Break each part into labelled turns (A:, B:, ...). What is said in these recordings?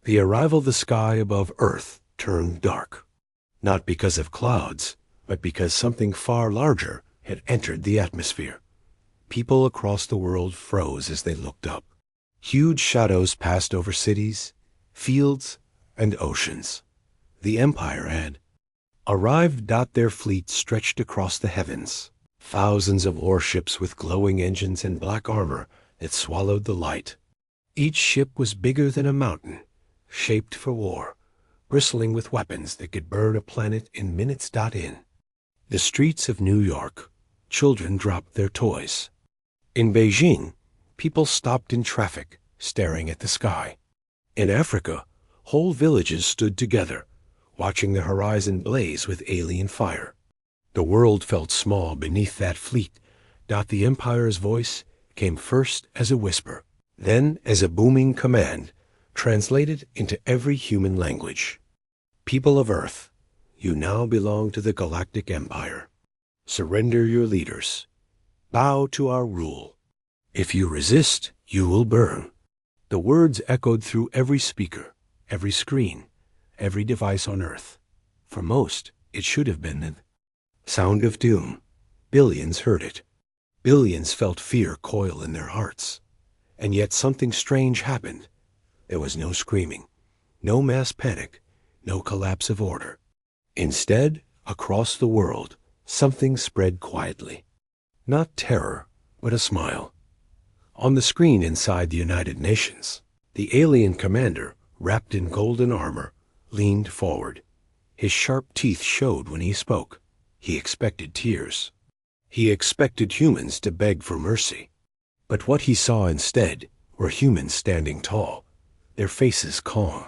A: The arrival, the sky above Earth turned dark. Not because of clouds, but because something far larger had entered the atmosphere. People across the world froze as they looked up. Huge shadows passed over cities, fields, and oceans. The Empire had arrived. Their fleet stretched across the heavens. Thousands of warships with glowing engines and black armor that swallowed the light. Each ship was bigger than a mountain, shaped for war, bristling with weapons that could burn a planet in minutes. In the streets of New York, children dropped their toys. In Beijing, people stopped in traffic, staring at the sky. In Africa, whole villages stood together, watching the horizon blaze with alien fire. The world felt small beneath that fleet. The Empire's voice came first as a whisper, then as a booming command, translated into every human language. People of Earth, you now belong to the Galactic Empire. Surrender your leaders. Bow to our rule. If you resist, you will burn. The words echoed through every speaker, every screen, every device on Earth. For most, it should have been the sound of doom. Billions heard it. Billions felt fear coil in their hearts. And yet something strange happened. There was no screaming, no mass panic, no collapse of order. Instead, across the world, something spread quietly. Not terror, but a smile. On the screen inside the United Nations, the alien commander, wrapped in golden armor, leaned forward. His sharp teeth showed when he spoke. He expected tears. He expected humans to beg for mercy. But what he saw instead were humans standing tall, their faces calm.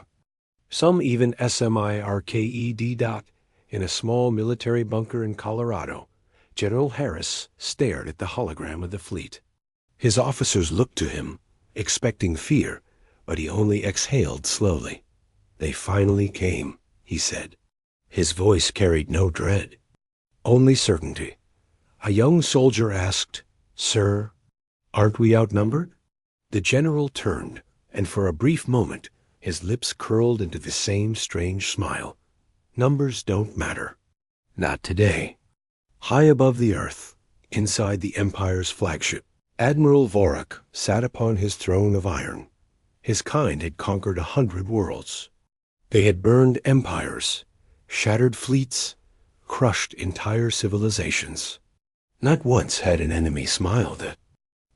A: Some even smirked. In a small military bunker in Colorado, General Harris stared at the hologram of the fleet. His officers looked to him, expecting fear, but he only exhaled slowly. They finally came, he said. His voice carried no dread, only certainty. A young soldier asked, "Sir, aren't we outnumbered?" The general turned, and for a brief moment, his lips curled into the same strange smile. Numbers don't matter. Not today. High above the Earth, inside the Empire's flagship, Admiral Vorak sat upon his throne of iron. His kind had conquered 100 worlds. They had burned empires, shattered fleets, crushed entire civilizations. Not once had an enemy smiled at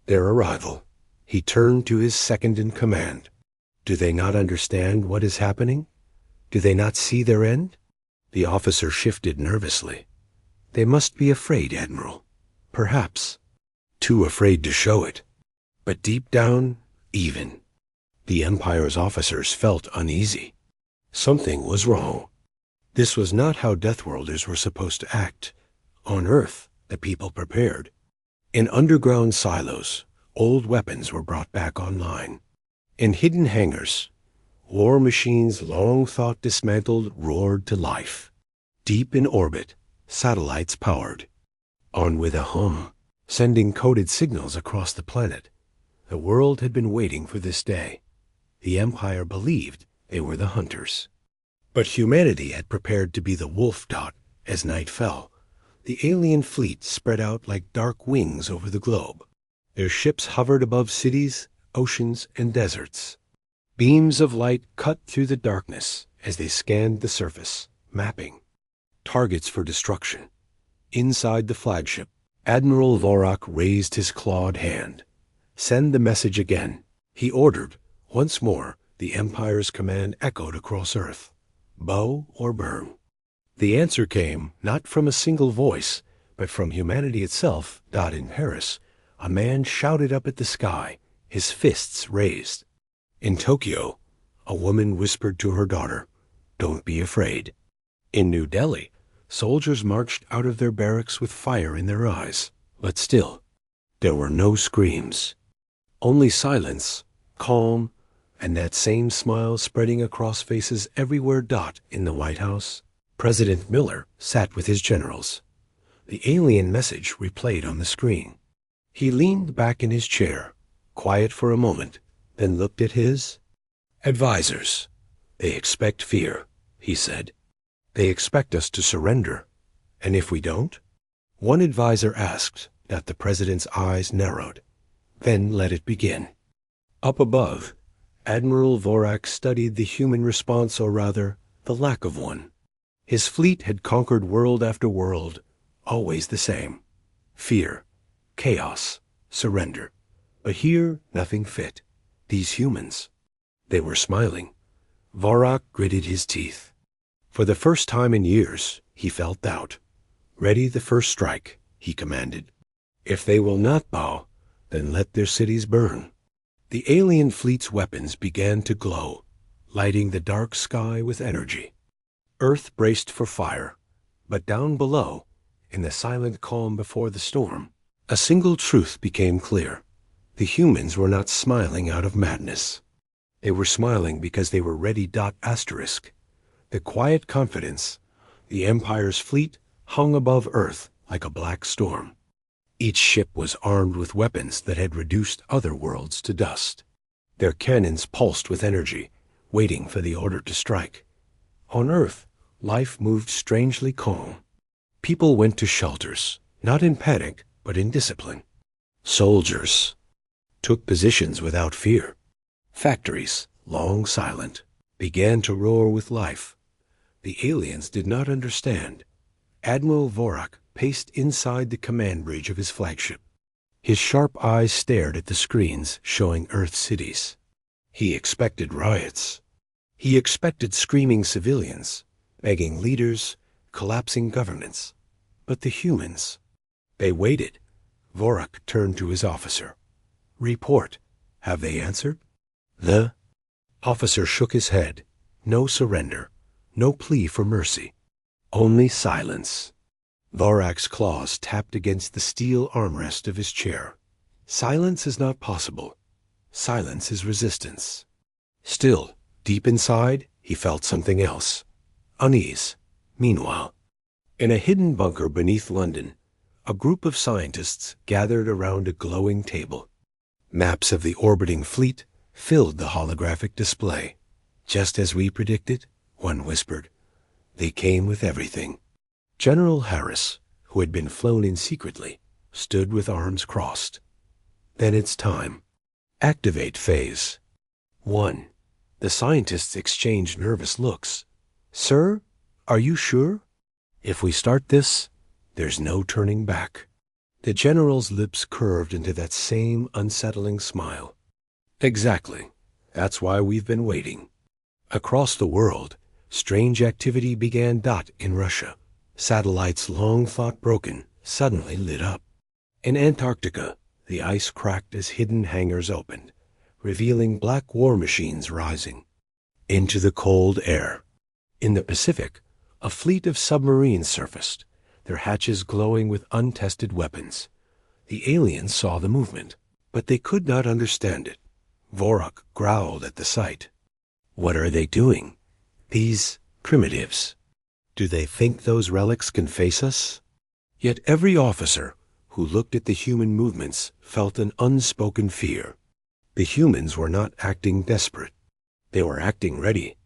A: their arrival. He turned to his second in command. Do they not understand what is happening? Do they not see their end? The officer shifted nervously. They must be afraid, Admiral. Perhaps. Too afraid to show it. But deep down, even. The Empire's officers felt uneasy. Something was wrong. This was not how Deathworlders were supposed to act. On Earth, the people prepared. In underground silos, old weapons were brought back online. In hidden hangars, war machines long thought dismantled roared to life. Deep in orbit, satellites powered. On with a hum, sending coded signals across the planet. The world had been waiting for this day. The Empire believed they were the hunters. But humanity had prepared to be the wolf. As night fell, the alien fleet spread out like dark wings over the globe. Their ships hovered above cities, oceans, and deserts. Beams of light cut through the darkness as they scanned the surface, mapping targets for destruction. Inside the flagship, Admiral Vorak raised his clawed hand. Send the message again, he ordered. Once more, the Empire's command echoed across Earth. Bow or burn? The answer came not from a single voice, but from humanity itself. In Paris, a man shouted up at the sky, his fists raised. In Tokyo, a woman whispered to her daughter, "Don't be afraid." In New Delhi, soldiers marched out of their barracks with fire in their eyes. But still, there were no screams. Only silence, calm, and that same smile spreading across faces everywhere. In the White House, President Miller sat with his generals. The alien message replayed on the screen. He leaned back in his chair, quiet for a moment, then looked at his advisors. They expect fear, he said. They expect us to surrender. And if we don't? One advisor asked, that the president's eyes narrowed. Then let it begin. Up above, Admiral Vorak studied the human response, or rather, the lack of one. His fleet had conquered world after world, always the same. Fear, chaos, surrender. But here, nothing fit. These humans. They were smiling. Vorak gritted his teeth. For the first time in years, he felt doubt. Ready the first strike, he commanded. If they will not bow, then let their cities burn. The alien fleet's weapons began to glow, lighting the dark sky with energy. Earth braced for fire, but down below, in the silent calm before the storm, a single truth became clear. The humans were not smiling out of madness. They were smiling because they were ready. Asterisk. The quiet confidence. The Empire's fleet hung above Earth like a black storm. Each ship was armed with weapons that had reduced other worlds to dust. Their cannons pulsed with energy, waiting for the order to strike. On Earth, life moved strangely calm. People went to shelters, not in panic, but in discipline. Soldiers took positions without fear. Factories, long silent, began to roar with life. The aliens did not understand. Admiral Vorak paced inside the command bridge of his flagship. His sharp eyes stared at the screens showing Earth cities. He expected riots. He expected screaming civilians, begging leaders, collapsing governments. But the humans, they waited. Vorak turned to his officer. Report. Have they answered? The officer shook his head. No surrender. No plea for mercy. Only silence. Vorak's claws tapped against the steel armrest of his chair. Silence is not possible. Silence is resistance. Still, deep inside, he felt something else. Unease. Meanwhile, in a hidden bunker beneath London, a group of scientists gathered around a glowing table. Maps of the orbiting fleet filled the holographic display. Just as we predicted, one whispered. They came with everything. General Harris, who had been flown in secretly, stood with arms crossed. Then it's time. Activate phase. 1. The scientists exchanged nervous looks. Sir, are you sure? If we start this, there's no turning back. The general's lips curved into that same unsettling smile. Exactly. That's why we've been waiting. Across the world, strange activity began. In Russia, satellites long thought broken suddenly lit up. In Antarctica, the ice cracked as hidden hangars opened, revealing black war machines rising into the cold air. In the Pacific, a fleet of submarines surfaced, their hatches glowing with untested weapons. The aliens saw the movement, but they could not understand it. Vorak growled at the sight. What are they doing? These primitives. Do they think those relics can face us? Yet every officer who looked at the human movements felt an unspoken fear. The humans were not acting desperate. They were acting ready.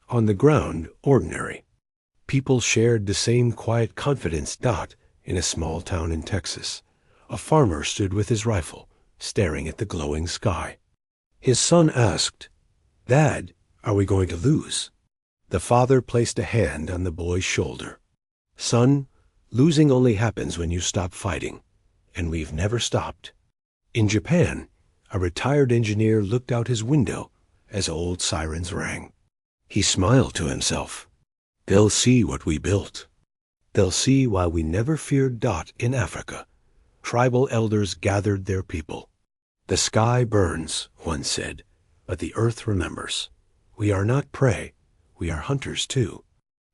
A: On the ground, ordinary. People shared the same quiet confidence. In a small town in Texas, a farmer stood with his rifle, staring at the glowing sky. His son asked, Dad, are we going to lose? The father placed a hand on the boy's shoulder. Son, losing only happens when you stop fighting, and we've never stopped. In Japan, a retired engineer looked out his window as old sirens rang. He smiled to himself. They'll see what we built. They'll see why we never feared. In Africa, tribal elders gathered their people. The sky burns, one said, but the earth remembers. We are not prey, we are hunters too.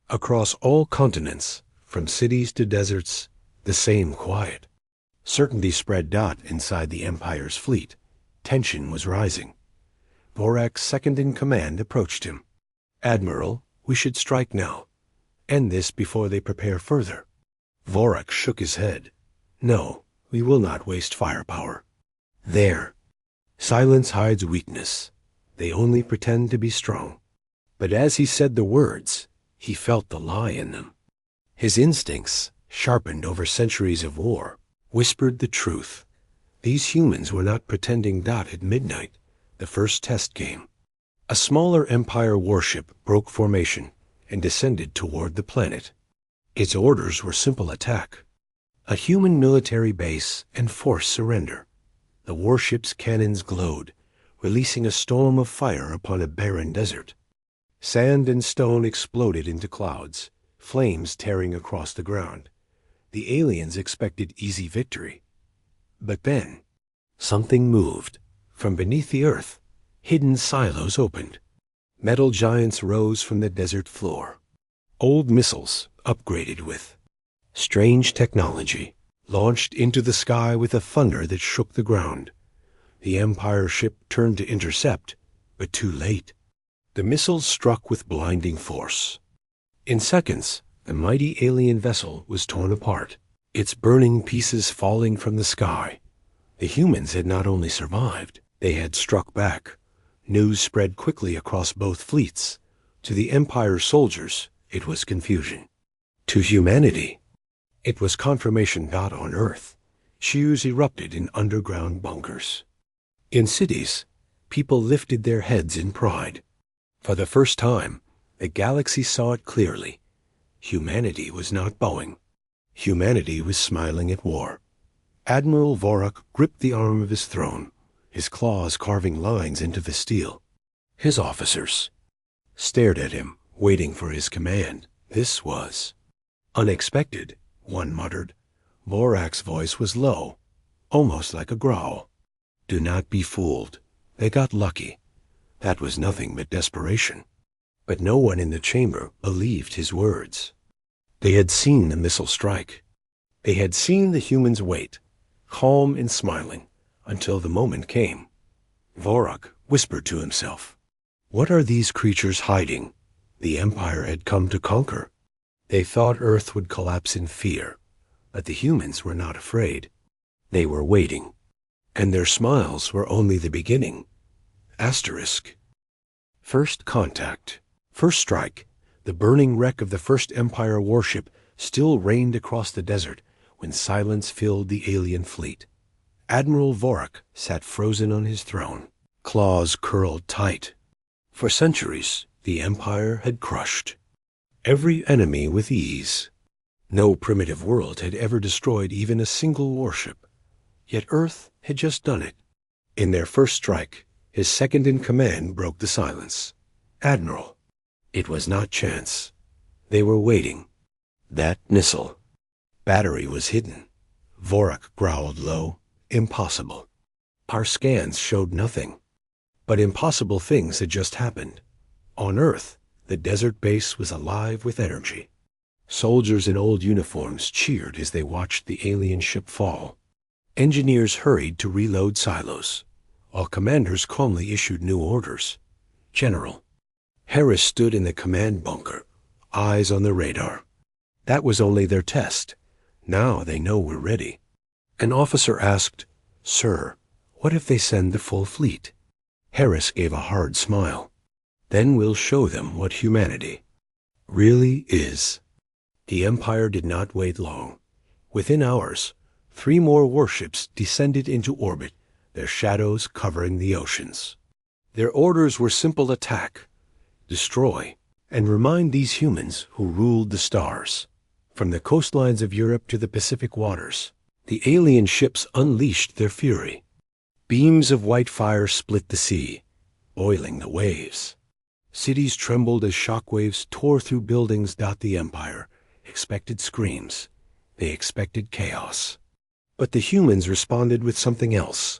A: Across all continents, from cities to deserts, the same quiet. Certainty spread. Inside the Empire's fleet. Tension was rising. Vorak's second-in-command approached him. Admiral, we should strike now. End this before they prepare further. Vorak shook his head. No, we will not waste firepower. There. Silence hides weakness. They only pretend to be strong. But as he said the words, he felt the lie in them. His instincts, sharpened over centuries of war, whispered the truth. These humans were not pretending dot at midnight, the first test game. A smaller Empire warship broke formation and descended toward the planet. Its orders were simple attack. A human military base and forced surrender. The warship's cannons glowed, releasing a storm of fire upon a barren desert. Sand and stone exploded into clouds, flames tearing across the ground. The aliens expected easy victory. But then, something moved. From beneath the earth, hidden silos opened. Metal giants rose from the desert floor. Old missiles, upgraded with strange technology, launched into the sky with a thunder that shook the ground. The Empire ship turned to intercept, but too late. The missiles struck with blinding force. In seconds, the mighty alien vessel was torn apart, its burning pieces falling from the sky. The humans had not only survived, they had struck back. News spread quickly across both fleets. To the Empire soldiers, it was confusion. To humanity, it was confirmation not on Earth. Shears erupted in underground bunkers. In cities, people lifted their heads in pride. For the first time, the galaxy saw it clearly. Humanity was not bowing. Humanity was smiling at war. Admiral Vorak gripped the arm of his throne, his claws carving lines into the steel. His officers stared at him, waiting for his command. This was unexpected, one muttered. Vorak's voice was low, almost like a growl. Do not be fooled. They got lucky. That was nothing but desperation. But no one in the chamber believed his words. They had seen the missile strike. They had seen the humans wait, calm and smiling, until the moment came. Vorak whispered to himself, "What are these creatures hiding?" The Empire had come to conquer. They thought Earth would collapse in fear, but the humans were not afraid. They were waiting, and their smiles were only the beginning. Asterisk. First contact. First strike. The burning wreck of the first Empire warship still rained across the desert when silence filled the alien fleet. Admiral Vorak sat frozen on his throne, claws curled tight. For centuries, the Empire had crushed every enemy with ease. No primitive world had ever destroyed even a single warship. Yet Earth had just done it. In their first strike, his second-in-command broke the silence. "Admiral." It was not chance. They were waiting. That missile. Battery was hidden. Vorak growled low. Impossible. Our scans showed nothing. But impossible things had just happened. On Earth, the desert base was alive with energy. Soldiers in old uniforms cheered as they watched the alien ship fall. Engineers hurried to reload silos, while commanders calmly issued new orders. "General." Harris stood in the command bunker, eyes on the radar. That was only their test. Now they know we're ready. An officer asked, "Sir, what if they send the full fleet?" Harris gave a hard smile. "Then we'll show them what humanity really is." The Empire did not wait long. Within hours, 3 more warships descended into orbit, their shadows covering the oceans. Their orders were simple attack, destroy, and remind these humans who ruled the stars. From the coastlines of Europe to the Pacific waters, the alien ships unleashed their fury. Beams of white fire split the sea, boiling the waves. Cities trembled as shockwaves tore through buildings. The Empire expected screams. They expected chaos. But the humans responded with something else.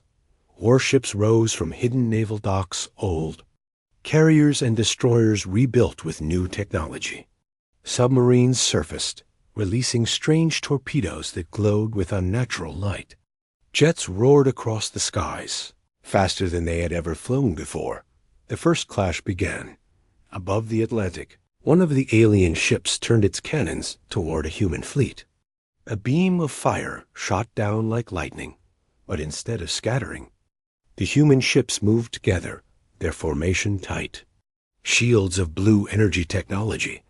A: Warships rose from hidden naval docks, old. Carriers and destroyers rebuilt with new technology. Submarines surfaced, releasing strange torpedoes that glowed with unnatural light. Jets roared across the skies, faster than they had ever flown before. The first clash began. Above the Atlantic, one of the alien ships turned its cannons toward a human fleet. A beam of fire shot down like lightning, but instead of scattering, the human ships moved together, their formation tight. shields of blue energy technology.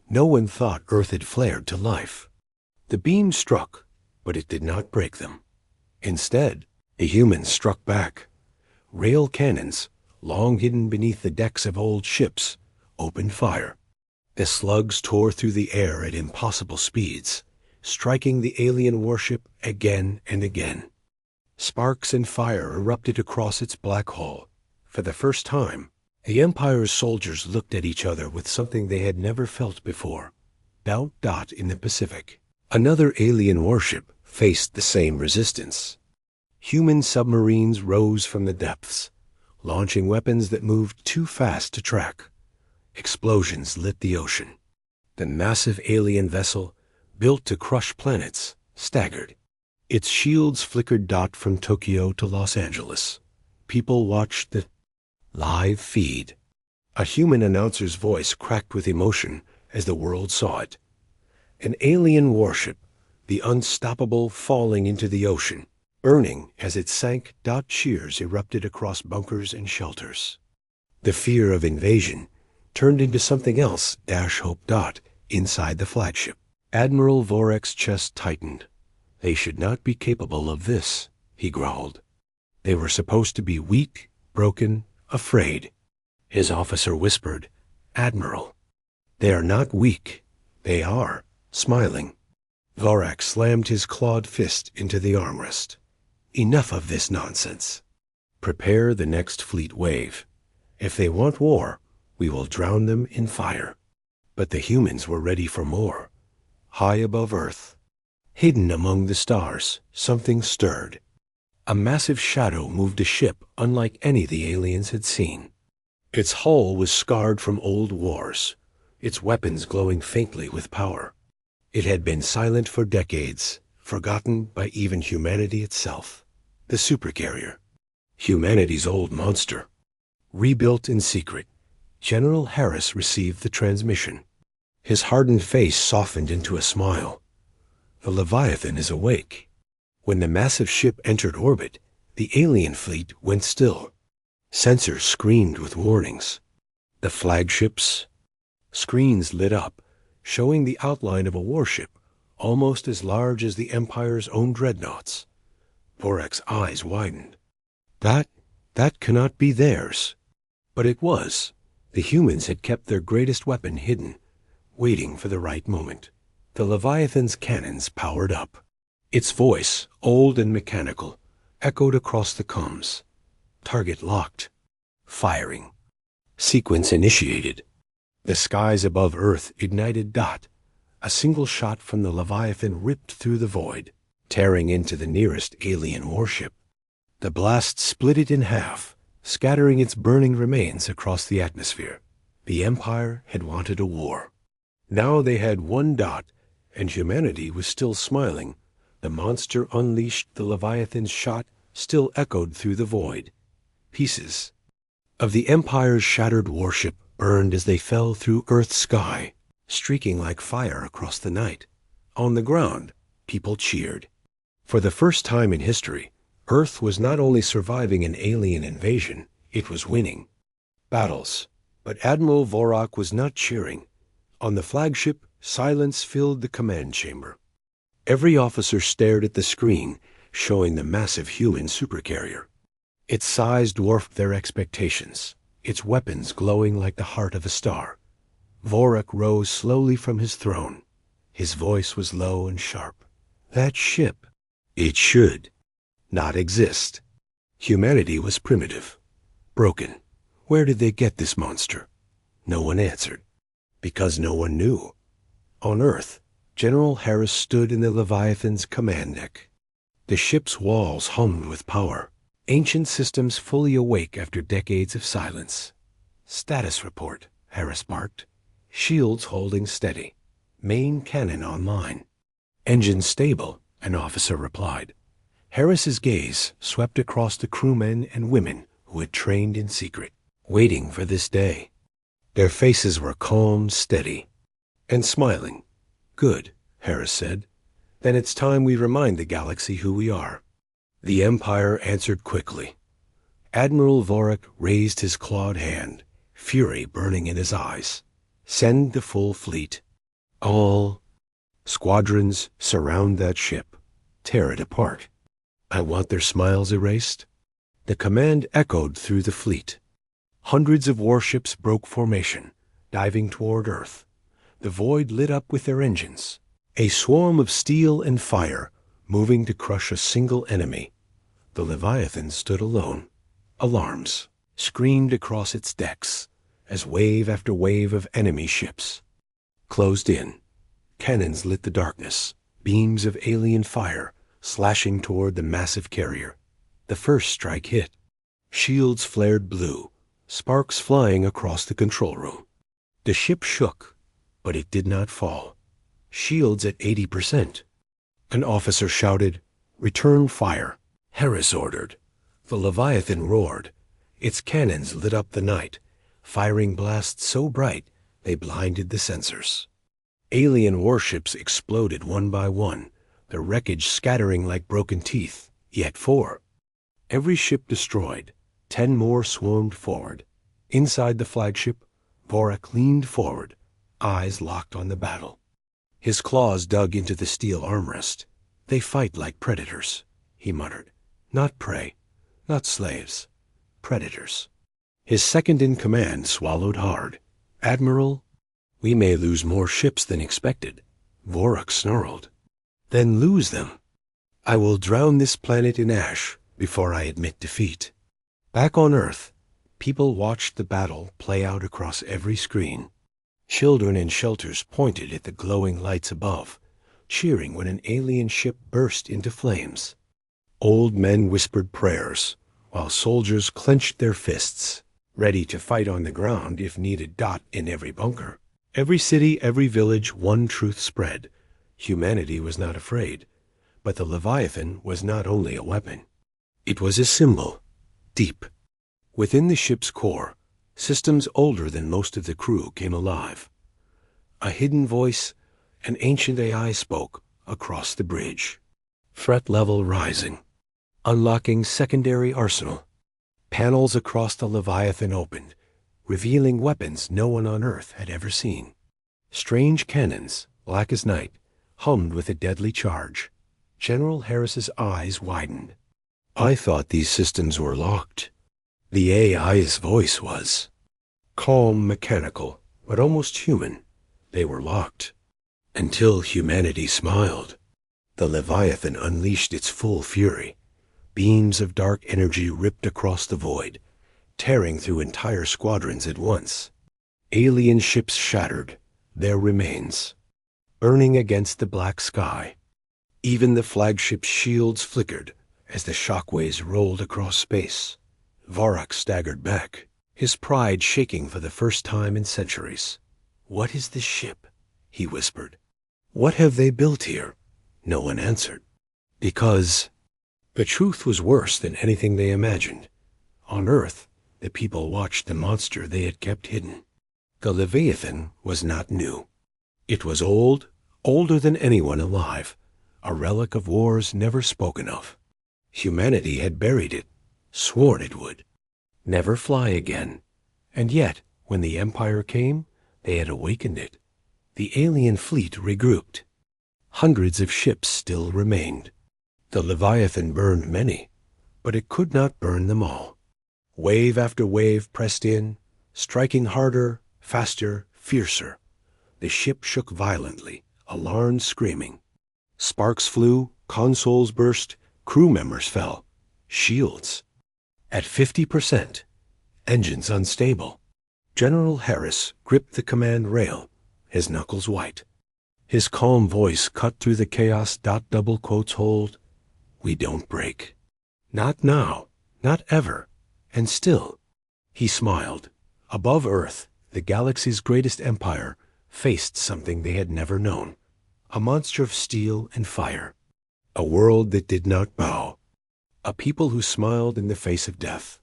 A: No one thought Earth had flared to life. The beam struck, but it did not break them. Instead, the humans struck back. Rail cannons, long hidden beneath the decks of old ships, opened fire. The slugs tore through the air at impossible speeds, striking the alien warship again and again. Sparks and fire erupted across its black hull. For the first time, the Empire's soldiers looked at each other with something they had never felt before. Dot in the Pacific. Another alien warship faced the same resistance. Human submarines rose from the depths, launching weapons that moved too fast to track. Explosions lit the ocean. The massive alien vessel, built to crush planets, staggered. Its shields flickered from Tokyo to Los Angeles. People watched the live feed. A human announcer's voice cracked with emotion as the world saw it. An alien warship, the unstoppable, falling into the ocean, burning as it sank. Cheers erupted across bunkers and shelters. The fear of invasion turned into something else. Hope. Inside the flagship. Admiral Vorek's chest tightened. They should not be capable of this, he growled. They were supposed to be weak, broken, afraid. His officer whispered, "Admiral, they are not weak. They are smiling." Vorek slammed his clawed fist into the armrest. "Enough of this nonsense. Prepare the next fleet wave. If they want war, we will drown them in fire." But the humans were ready for more. High above Earth, hidden among the stars, something stirred. A massive shadow moved a ship unlike any the aliens had seen. Its hull was scarred from old wars, its weapons glowing faintly with power. It had been silent for decades, forgotten by even humanity itself. The supercarrier, humanity's old monster. Rebuilt in secret, General Harris received the transmission. His hardened face softened into a smile. The Leviathan is awake. When the massive ship entered orbit, the alien fleet went still. Sensors screamed with warnings. The flagship's screens lit up, showing the outline of a warship almost as large as the Empire's own dreadnoughts. Vorek's eyes widened. That cannot be theirs. But it was. The humans had kept their greatest weapon hidden, waiting for the right moment. The Leviathan's cannons powered up. Its voice, old and mechanical, echoed across the comms. Target locked. Firing. Sequence initiated. The skies above Earth ignited. A single shot from the Leviathan ripped through the void, tearing into the nearest alien warship. The blast split it in half, scattering its burning remains across the atmosphere. The Empire had wanted a war. Now they had one. And humanity was still smiling. The monster unleashed. The Leviathan's shot still echoed through the void. Pieces of the Empire's shattered warship burned as they fell through Earth's sky, streaking like fire across the night. On the ground, people cheered. For the first time in history, Earth was not only surviving an alien invasion, it was winning battles. But Admiral Vorok was not cheering. On the flagship, silence filled the command chamber. Every officer stared at the screen, showing the massive human supercarrier. Its size dwarfed their expectations, its weapons glowing like the heart of a star. Vorok rose slowly from his throne. His voice was low and sharp. That ship, it should not exist. Humanity was primitive, broken. Where did they get this monster? No one answered, because no one knew. On Earth, General Harris stood in the Leviathan's command deck. The ship's walls hummed with power, ancient systems fully awake after decades of silence. "Status report," Harris barked. "Shields holding steady. Main cannon online." "Engine stable," an officer replied. Harris's gaze swept across the crewmen and women who had trained in secret, waiting for this day. Their faces were calm, steady, and smiling. "Good," Harris said. "Then it's time we remind the galaxy who we are." The Empire answered quickly. Admiral Vorek raised his clawed hand, fury burning in his eyes. Send the full fleet. All squadrons surround that ship. Tear it apart. I want their smiles erased. The command echoed through the fleet. Hundreds of warships broke formation, diving toward Earth. The void lit up with their engines. A swarm of steel and fire, moving to crush a single enemy. The Leviathan stood alone. Alarms screamed across its decks as wave after wave of enemy ships closed in. Cannons lit the darkness, beams of alien fire slashing toward the massive carrier. The first strike hit. Shields flared blue, sparks flying across the control room. The ship shook, but it did not fall. Shields at 80%. An officer shouted, "Return fire." Harris ordered. The Leviathan roared. Its cannons lit up the night, firing blasts so bright they blinded the sensors. Alien warships exploded one by one, the wreckage scattering like broken teeth, yet 4. Every ship destroyed, 10 more swarmed forward. Inside the flagship, Vorak leaned forward, eyes locked on the battle. His claws dug into the steel armrest. "They fight like predators," he muttered. "Not prey, not slaves, predators." His second-in-command swallowed hard. "Admiral, we may lose more ships than expected," Vorak snarled. "Then lose them. I will drown this planet in ash before I admit defeat." Back on Earth, people watched the battle play out across every screen. Children in shelters pointed at the glowing lights above, cheering when an alien ship burst into flames. Old men whispered prayers, while soldiers clenched their fists, ready to fight on the ground if needed. In every bunker, every city, every village, one truth spread. Humanity was not afraid, but the Leviathan was not only a weapon. It was a symbol, deep. Within the ship's core, systems older than most of the crew came alive. A hidden voice, an ancient AI spoke across the bridge. Threat level rising. Unlocking secondary arsenal. Panels across the Leviathan opened, revealing weapons no one on Earth had ever seen. Strange cannons, black as night, hummed with a deadly charge. General Harris's eyes widened. "I thought these systems were locked." The AI's voice was calm, mechanical, but almost human. They were locked. Until humanity smiled. The Leviathan unleashed its full fury. Beams of dark energy ripped across the void, tearing through entire squadrons at once. Alien ships shattered, their remains, burning against the black sky. Even the flagship's shields flickered as the shockwaves rolled across space. Vorak staggered back, his pride shaking for the first time in centuries. "What is this ship?" he whispered. "What have they built here?" No one answered. Because the truth was worse than anything they imagined. On Earth, the people watched the monster they had kept hidden. The Leviathan was not new. It was old, older than anyone alive, a relic of wars never spoken of. Humanity had buried it, sworn it would never fly again. And yet, when the Empire came, they had awakened it. The alien fleet regrouped. Hundreds of ships still remained. The Leviathan burned many, but it could not burn them all. Wave after wave pressed in, striking harder, faster, fiercer. The ship shook violently, alarms screaming. Sparks flew, consoles burst, crew members fell. Shields at 50%, engines unstable. General Harris gripped the command rail, his knuckles white. His calm voice cut through the chaos. Double quotes hold. "We don't break. Not now, not ever." And still, he smiled. Above Earth, the galaxy's greatest empire faced something they had never known. A monster of steel and fire. A world that did not bow. A people who smiled in the face of death.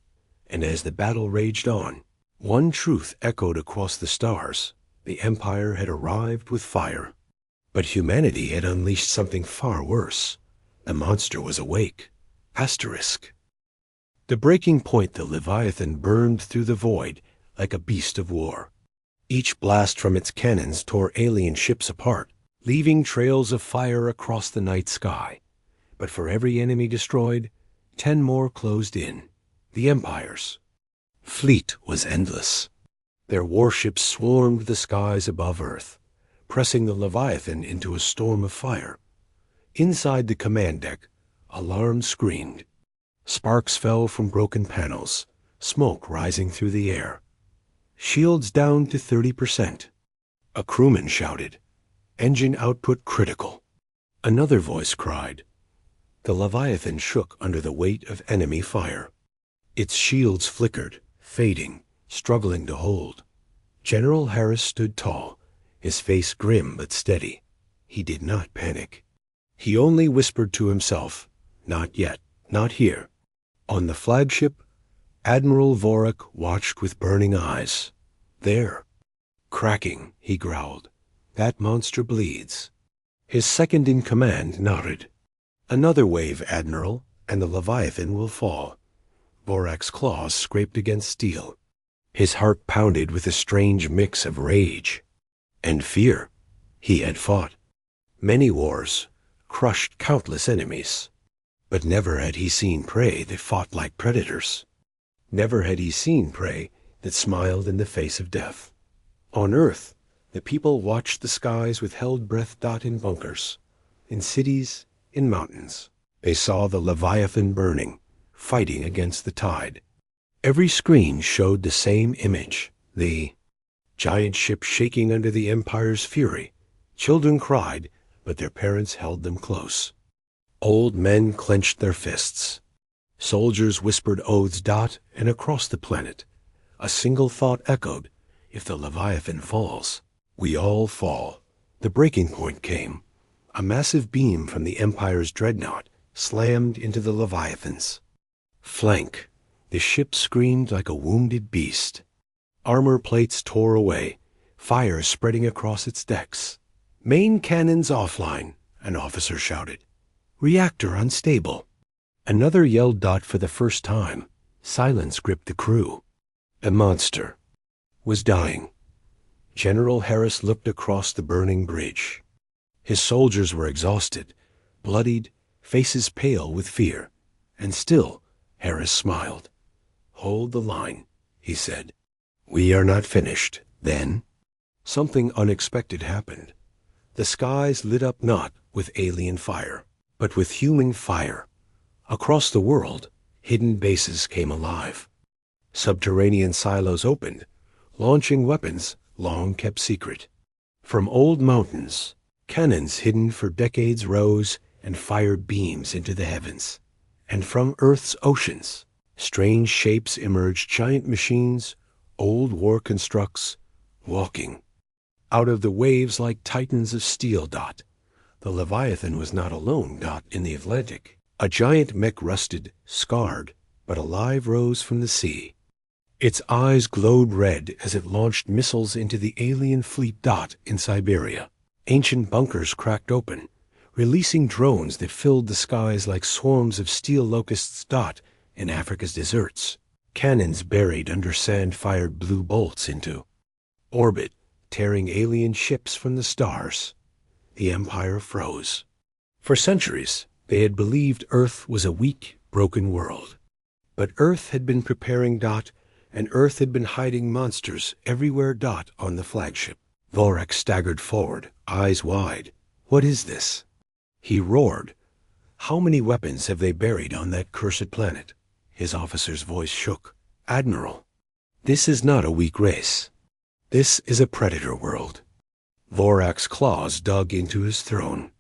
A: And as the battle raged on, one truth echoed across the stars. The Empire had arrived with fire. But humanity had unleashed something far worse. The monster was awake. Asterisk. The breaking point, the Leviathan burned through the void, like a beast of war. Each blast from its cannons tore alien ships apart, leaving trails of fire across the night sky. But for every enemy destroyed, 10 more closed in. The Empire's fleet was endless. Their warships swarmed the skies above Earth, pressing the Leviathan into a storm of fire. Inside the command deck, alarms screamed. Sparks fell from broken panels, smoke rising through the air. Shields down to 30%. A crewman shouted, "Engine output critical." Another voice cried. The Leviathan shook under the weight of enemy fire. Its shields flickered, fading, struggling to hold. General Harris stood tall, his face grim but steady. He did not panic. He only whispered to himself, "Not yet, not here." On the flagship, Admiral Vorak watched with burning eyes. "There." "Cracking," he growled. "That monster bleeds." His second-in-command nodded. "Another wave, Admiral, and the Leviathan will fall." Vorak's claws scraped against steel. His heart pounded with a strange mix of rage and fear. He had fought many wars, crushed countless enemies, but never had he seen prey that fought like predators. Never had he seen prey that smiled in the face of death. On Earth, the people watched the skies with held breath. In bunkers, in cities, in mountains, they saw the Leviathan burning, fighting against the tide. Every screen showed the same image, the giant ship shaking under the Empire's fury. Children cried, but their parents held them close. Old men clenched their fists. Soldiers whispered oaths. And across the planet, a single thought echoed, "If the Leviathan falls, we all fall." The breaking point came. A massive beam from the Empire's dreadnought slammed into the Leviathan's flank. The ship screamed like a wounded beast. Armor plates tore away, fire spreading across its decks. "Main cannons offline," an officer shouted. "Reactor unstable." Another yelled. For the first time, silence gripped the crew. A monster was dying. General Harris looked across the burning bridge. His soldiers were exhausted, bloodied, faces pale with fear. And still, Harris smiled. "Hold the line," he said. "We are not finished." Then, something unexpected happened. The skies lit up not with alien fire, but with human fire. Across the world, hidden bases came alive. Subterranean silos opened, launching weapons long kept secret. From old mountains, cannons hidden for decades rose and fired beams into the heavens. And from Earth's oceans, strange shapes emerged, giant machines, old war constructs, walking. Out of the waves like titans of steel. The Leviathan was not alone. In the Atlantic, a giant mech rusted, scarred, but alive rose from the sea. Its eyes glowed red as it launched missiles into the alien fleet. In Siberia, ancient bunkers cracked open, releasing drones that filled the skies like swarms of steel locusts. In Africa's deserts, cannons buried under sand fired blue bolts into orbit, tearing alien ships from the stars. The Empire froze. For centuries, they had believed Earth was a weak, broken world. But Earth had been preparing. And Earth had been hiding monsters everywhere. On the flagship, Vorak staggered forward, eyes wide. "What is this?" He roared. "How many weapons have they buried on that cursed planet?" His officer's voice shook. "Admiral, this is not a weak race. This is a predator world." Vorak's claws dug into his throne.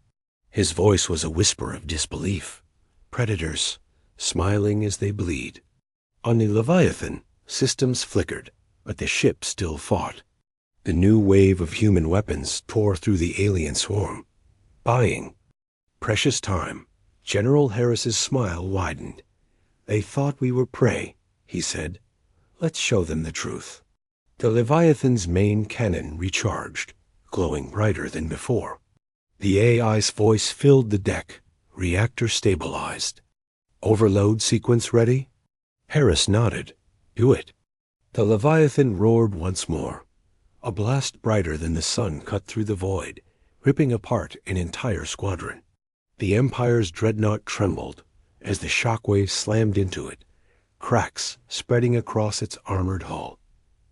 A: His voice was a whisper of disbelief. "Predators, smiling as they bleed." On the Leviathan, systems flickered, but the ship still fought. The new wave of human weapons tore through the alien swarm, buying precious time. General Harris's smile widened. "They thought we were prey," he said. "Let's show them the truth." The Leviathan's main cannon recharged, glowing brighter than before. The AI's voice filled the deck. Reactor stabilized. "Overload sequence ready?" Harris nodded. "Do it." The Leviathan roared once more. A blast brighter than the sun cut through the void, ripping apart an entire squadron. The Empire's dreadnought trembled as the shockwave slammed into it, cracks spreading across its armored hull.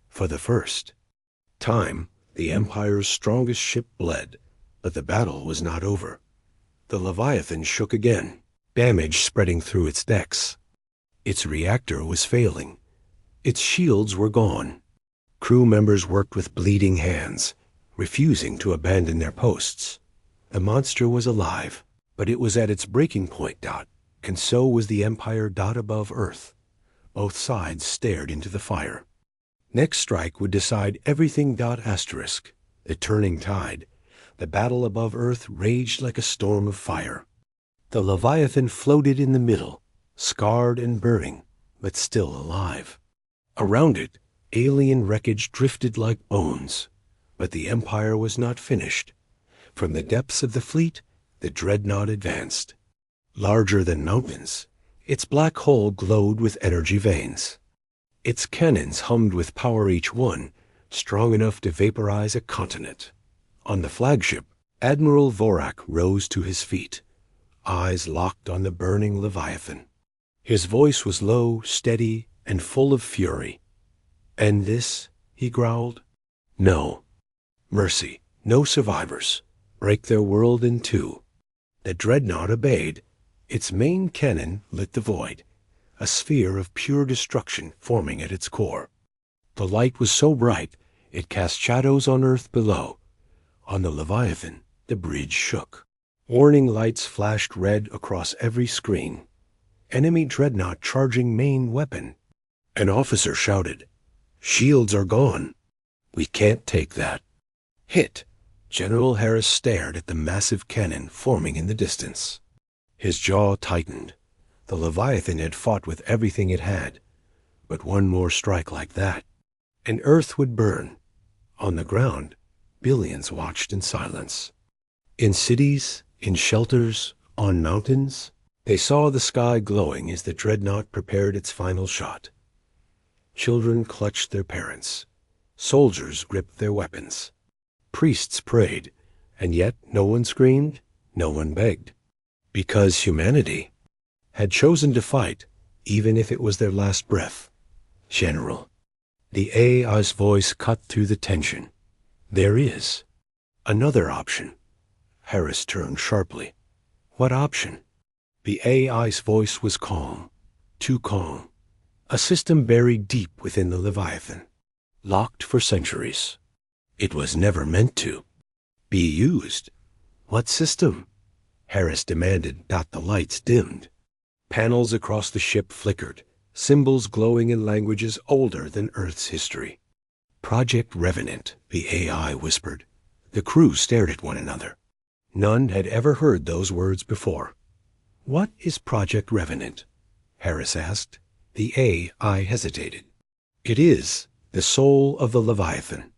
A: For the first time, the Empire's strongest ship bled, but the battle was not over. The Leviathan shook again, damage spreading through its decks. Its reactor was failing. Its shields were gone. Crew members worked with bleeding hands, refusing to abandon their posts. The monster was alive, but it was at its breaking point, and so was the Empire above Earth. Both sides stared into the fire. Next strike would decide everything. The turning tide. The battle above Earth raged like a storm of fire. The Leviathan floated in the middle, scarred and burning, but still alive. Around it, alien wreckage drifted like bones. But the Empire was not finished. From the depths of the fleet, the dreadnought advanced. Larger than mountains, its black hull glowed with energy veins. Its cannons hummed with power, each one strong enough to vaporize a continent. On the flagship, Admiral Vorak rose to his feet, eyes locked on the burning Leviathan. His voice was low, steady, and full of fury. "And this?" he growled. "No. Mercy. No survivors. Break their world in two." The dreadnought obeyed. Its main cannon lit the void, a sphere of pure destruction forming at its core. The light was so bright it cast shadows on Earth below. On the Leviathan, the bridge shook. Warning lights flashed red across every screen. Enemy dreadnought charging main weapon. An officer shouted, "Shields are gone." "We can't take that." Hit. General Harris stared at the massive cannon forming in the distance. His jaw tightened. The Leviathan had fought with everything it had. But one more strike like that, and Earth would burn. On the ground, billions watched in silence. In cities, in shelters, on mountains, they saw the sky glowing as the dreadnought prepared its final shot. Children clutched their parents. Soldiers gripped their weapons. Priests prayed, and yet no one screamed, no one begged. Because humanity had chosen to fight, even if it was their last breath. "General." The AI's voice cut through the tension. "There is another option." Harris turned sharply. "What option?" The AI's voice was calm, too calm. A system buried deep within the Leviathan, locked for centuries. It was never meant to be used. "What system?" Harris demanded. The lights dimmed. Panels across the ship flickered, symbols glowing in languages older than Earth's history. "Project Revenant," the AI whispered. The crew stared at one another. None had ever heard those words before. "What is Project Revenant?" Harris asked. The AI hesitated. "It is the soul of the Leviathan,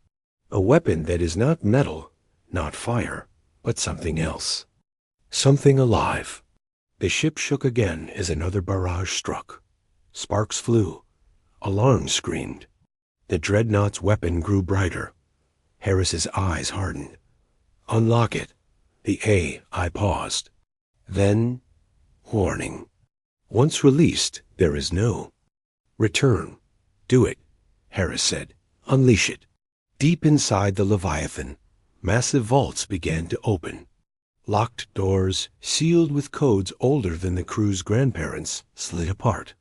A: a weapon that is not metal, not fire, but something else. Something alive." The ship shook again as another barrage struck. Sparks flew. Alarms screamed. The dreadnought's weapon grew brighter. Harris's eyes hardened. "Unlock it." The AI paused. Then, warning. Once released, there is no return. "Do it," Harris said. "Unleash it." Deep inside the Leviathan, massive vaults began to open. Locked doors, sealed with codes older than the crew's grandparents, slid apart.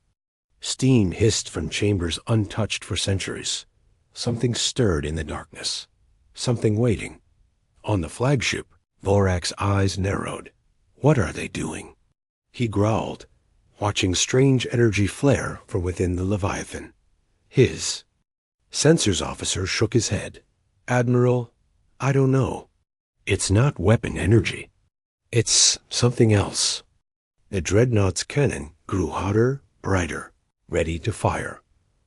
A: Steam hissed from chambers untouched for centuries. Something stirred in the darkness. Something waiting. On the flagship, Vorak's eyes narrowed. "What are they doing?" He growled, watching strange energy flare from within the Leviathan. His sensors officer shook his head. "Admiral, I don't know. It's not weapon energy. It's something else." The dreadnought's cannon grew hotter, brighter, ready to fire.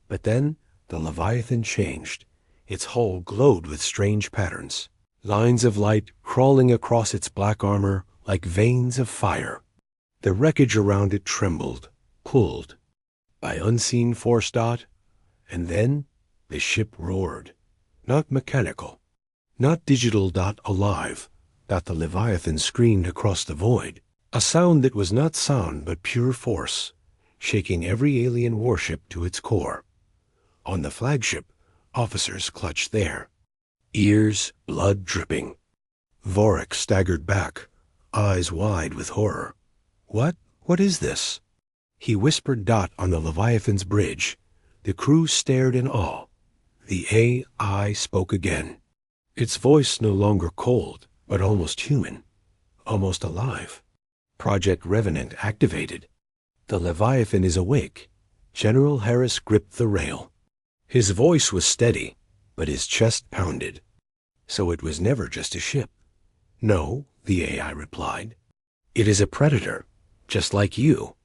A: But then the Leviathan changed. Its hull glowed with strange patterns, lines of light crawling across its black armor like veins of fire. The wreckage around it trembled, pulled by unseen force. And then The ship roared. Not mechanical, not digital. Alive. The Leviathan screamed across the void. A sound that was not sound but pure force, shaking every alien warship to its core. On the flagship, officers clutched there, ears blood dripping. Vorax staggered back, eyes wide with horror. What is this? He whispered. On the Leviathan's bridge, the crew stared in awe. The AI spoke again. Its voice no longer cold, but almost human, almost alive. Project Revenant activated. The Leviathan is awake. General Harris gripped the rail. His voice was steady, but his chest pounded. So it was never just a ship. No, the AI replied. It is a predator, just like you.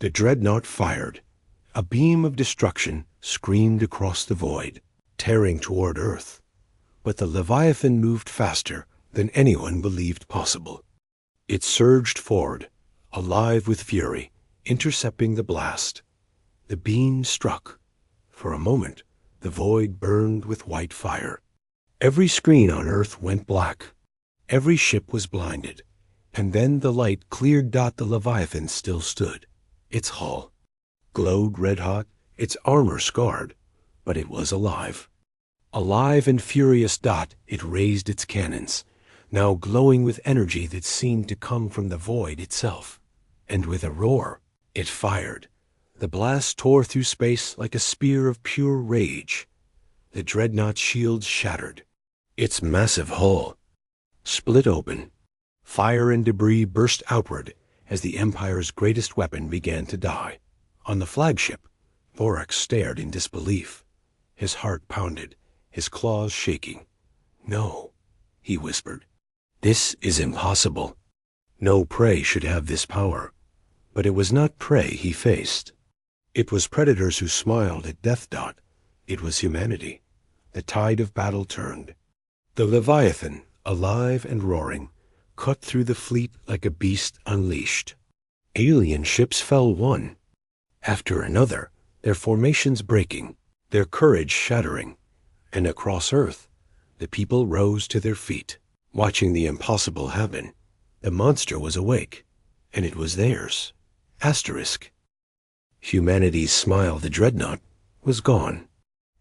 A: The dreadnought fired. A beam of destruction screamed across the void, tearing toward Earth. But the Leviathan moved faster than anyone believed possible. It surged forward, alive with fury, intercepting the blast. The beam struck. For a moment, the void burned with white fire. Every screen on Earth went black. Every ship was blinded. And then the light cleared. The Leviathan still stood. Its hull glowed red-hot, its armor scarred, but it was alive. Alive and furious. It raised its cannons, now glowing with energy that seemed to come from the void itself. And with a roar, it fired. The blast tore through space like a spear of pure rage. The dreadnought's shields shattered. Its massive hull split open. Fire and debris burst outward as the Empire's greatest weapon began to die. On the flagship, Vorax stared in disbelief. His heart pounded, his claws shaking. No, he whispered. This is impossible. No prey should have this power. But it was not prey he faced. It was predators who smiled at death. It was humanity. The tide of battle turned. The Leviathan, alive and roaring, cut through the fleet like a beast unleashed. Alien ships fell one after another, their formations breaking, their courage shattering. And across Earth, the people rose to their feet, watching the impossible happen. The monster was awake, and it was theirs. Asterisk. Humanity's smile, the dreadnought, was gone.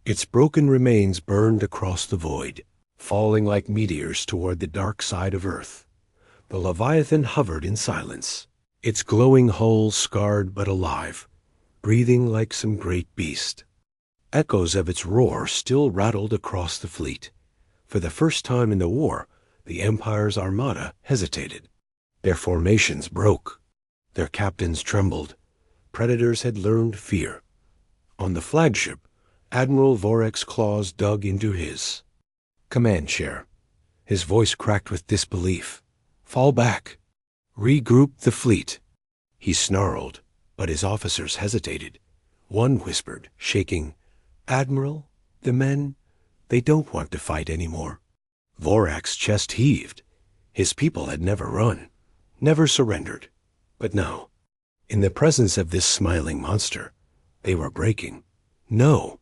A: Its broken remains burned across the void, falling like meteors toward the dark side of Earth. The Leviathan hovered in silence, its glowing hull scarred but alive, breathing like some great beast. Echoes of its roar still rattled across the fleet. For the first time in the war, the Empire's Armada hesitated. Their formations broke. Their captains trembled. Predators had learned fear. On the flagship, Admiral Vorax's claws dug into his command chair. His voice cracked with disbelief. Fall back. Regroup the fleet. He snarled, but his officers hesitated. One whispered, shaking, Admiral, the men, they don't want to fight anymore. Vorax's chest heaved. His people had never run, never surrendered. But now, in the presence of this smiling monster, they were breaking. No,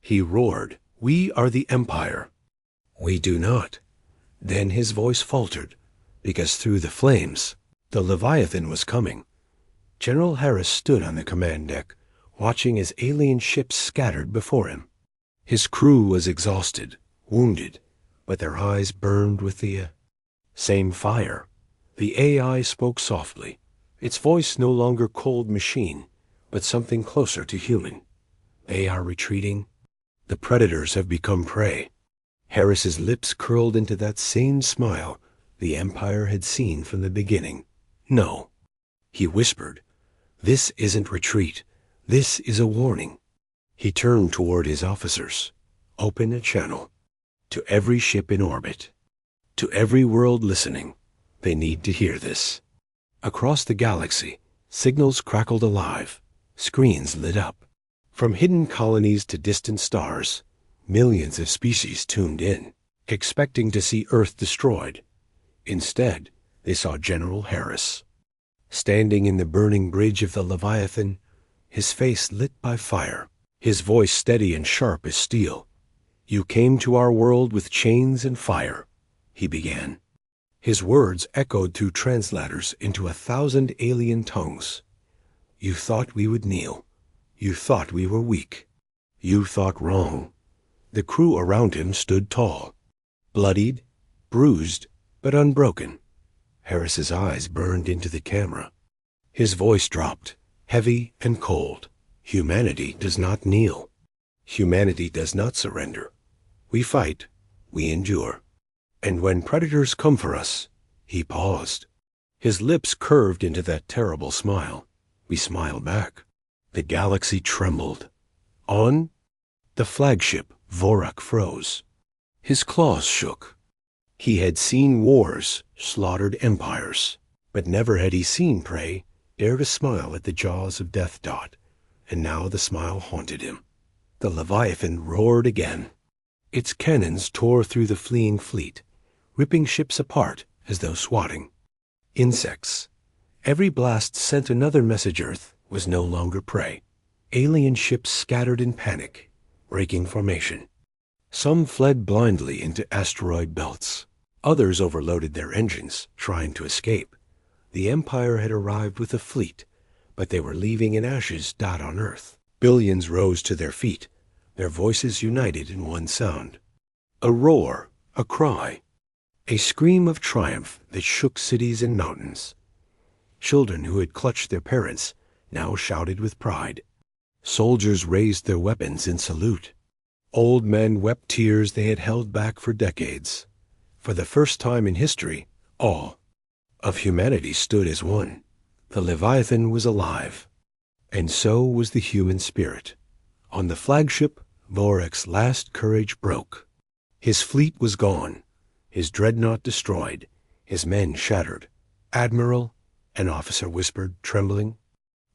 A: he roared, we are the Empire. We do not. Then his voice faltered, because through the flames, the Leviathan was coming. General Harris stood on the command deck, watching as alien ships scattered before him. His crew was exhausted, wounded, but their eyes burned with the same fire. The AI spoke softly, its voice no longer cold machine, but something closer to human. They are retreating. The predators have become prey. Harris's lips curled into that same smile the Empire had seen from the beginning. No, he whispered, this isn't retreat. This is a warning. He turned toward his officers. Open a channel. To every ship in orbit. To every world listening. They need to hear this. Across the galaxy, signals crackled alive. Screens lit up. From hidden colonies to distant stars, millions of species tuned in, expecting to see Earth destroyed. Instead, they saw General Harris. Standing in the burning bridge of the Leviathan, his face lit by fire, his voice steady and sharp as steel. "You came to our world with chains and fire," he began. His words echoed through translators into 1,000 alien tongues. "You thought we would kneel. You thought we were weak. You thought wrong." The crew around him stood tall, bloodied, bruised, but unbroken. Harris's eyes burned into the camera. His voice dropped, heavy and cold. "Humanity does not kneel. Humanity does not surrender. We fight, we endure. And when predators come for us," he paused. His lips curved into that terrible smile. We smiled back. The galaxy trembled. On the flagship, Vorak froze. His claws shook. He had seen wars, slaughtered empires, but never had he seen prey dare to smile at the jaws of Death Dot, and now the smile haunted him. The Leviathan roared again. Its cannons tore through the fleeing fleet, ripping ships apart as though swatting. Insects. Every blast sent another message. Earth was no longer prey. Alien ships scattered in panic, breaking formation. Some fled blindly into asteroid belts. Others overloaded their engines, trying to escape. The Empire had arrived with a fleet, but they were leaving in ashes dot on Earth. Billions rose to their feet, their voices united in one sound. A roar, a cry, a scream of triumph that shook cities and mountains. Children who had clutched their parents now shouted with pride. Soldiers raised their weapons in salute. Old men wept tears they had held back for decades. For the first time in history, all of humanity stood as one. The Leviathan was alive, and so was the human spirit. On the flagship, Vorak's last courage broke. His fleet was gone, his dreadnought destroyed, his men shattered. "Admiral," an officer whispered, trembling,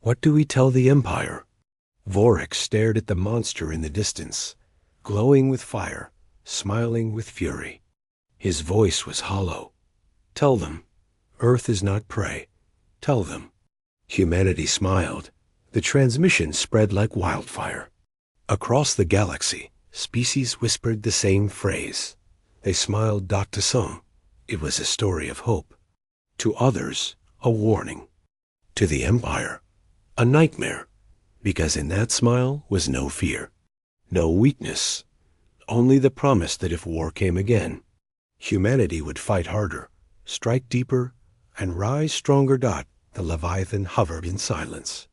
A: "what do we tell the Empire?" Vorak stared at the monster in the distance, glowing with fire, smiling with fury. His voice was hollow. "Tell them, Earth is not prey. Tell them." Humanity smiled. The transmission spread like wildfire. Across the galaxy, species whispered the same phrase. They smiled dot to some. It was a story of hope. To others, a warning. To the Empire, a nightmare, because in that smile was no fear, no weakness, only the promise that if war came again, humanity would fight harder, strike deeper, and rise stronger. The Leviathan hovered in silence.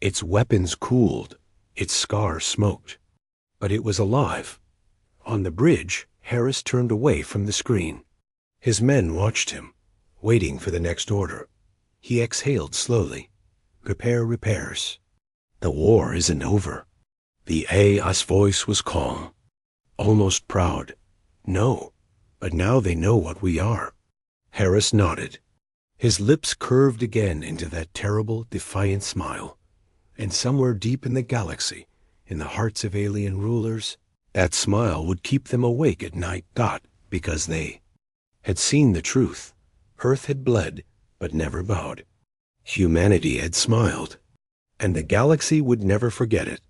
A: Its weapons cooled, its scars smoked, but it was alive. On the bridge, Harris turned away from the screen. His men watched him, waiting for the next order. He exhaled slowly. "Prepare repairs. The war isn't over." The AI's voice was calm, almost proud. "No, but now they know what we are." Harris nodded. His lips curved again into that terrible, defiant smile. And somewhere deep in the galaxy, in the hearts of alien rulers, that smile would keep them awake at night. Because they had seen the truth. Earth had bled, but never bowed. Humanity had smiled, and the galaxy would never forget it.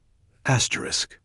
A: Asterisk.